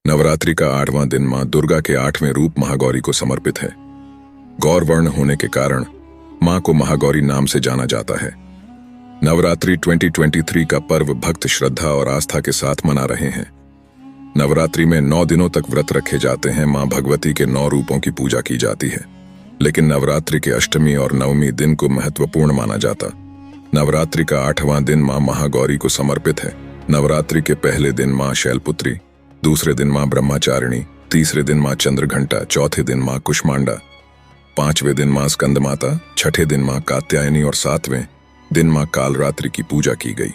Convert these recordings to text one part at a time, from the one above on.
नवरात्रि का 8वां दिन मां दुर्गा के 8वें रूप महागौरी को समर्पित है। गौर वर्ण होने के कारण मां को महागौरी नाम से जाना जाता है। नवरात्रि 2023 का पर्व भक्त श्रद्धा और आस्था के साथ मना रहे हैं। नवरात्रि में 9 दिनों तक व्रत रखे जाते हैं। मां भगवती के 9 रूपों की पूजा की जाती है, लेकिन नवरात्रि के अष्टमी और नवमी दिन को महत्वपूर्ण माना जाता। नवरात्रि का 8वां दिन मां महागौरी को समर्पित है। नवरात्रि के पहले दिन मां शैलपुत्री, दूसरे दिन मां ब्रह्मचारिणी, तीसरे दिन मां चंद्रघंटा, चौथे दिन मां कुष्मांडा, 5वें दिन मां स्कंद माता, छठे दिन मां कात्यायनी और 7वें दिन मां कालरात्रि की पूजा की गई।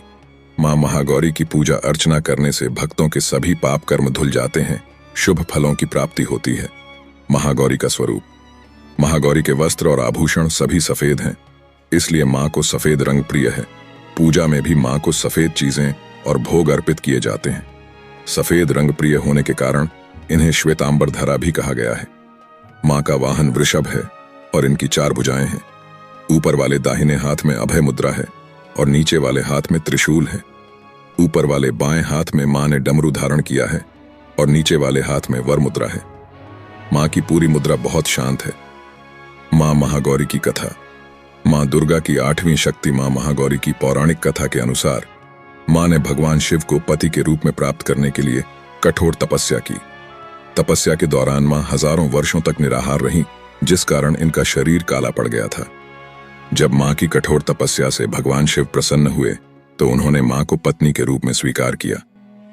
मां महागौरी की पूजा अर्चना करने से भक्तों के सभी पाप कर्म धुल जाते हैं, शुभ फलों की प्राप्ति होती है। महागौरी का स्वरूप। महागौरी के वस्त्र और आभूषण सभी सफेद हैं, इसलिए मां को सफेद रंग प्रिय है। पूजा में भी मां को सफेद चीजें और भोग अर्पित किए जाते हैं। सफेद रंग प्रिय होने के कारण इन्हें श्वेतांबर धरा भी कहा गया है। मां का वाहन वृषभ है और इनकी 4 भुजाएं हैं। ऊपर वाले दाहिने हाथ में अभय मुद्रा है और नीचे वाले हाथ में त्रिशूल है। ऊपर वाले बाएं हाथ में मां ने डमरू धारण किया है और नीचे वाले हाथ में वर मुद्रा है। मां की पूरी मुद्रा बहुत शांत है। मां महागौरी की कथा। मां दुर्गा की 8वीं शक्ति मां महागौरी की पौराणिक कथा के अनुसार मां ने भगवान शिव को पति के रूप में प्राप्त करने के लिए कठोर तपस्या की। तपस्या के दौरान मां हजारों वर्षों तक निराहार रहीं, जिस कारण इनका शरीर काला पड़ गया था। जब मां की कठोर तपस्या से भगवान शिव प्रसन्न हुए तो उन्होंने मां को पत्नी के रूप में स्वीकार किया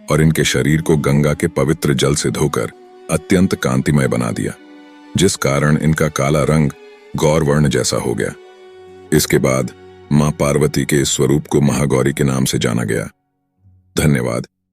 और इनके शरीर को गंगा के पवित्र जल से धोकर अत्यंत कांतिमय बना दिया, जिस कारण इनका काला रंग गौर वर्ण जैसा हो गया। इसके बाद मां पार्वती के इस स्वरूप को महागौरी के नाम से जाना गया। धन्यवाद।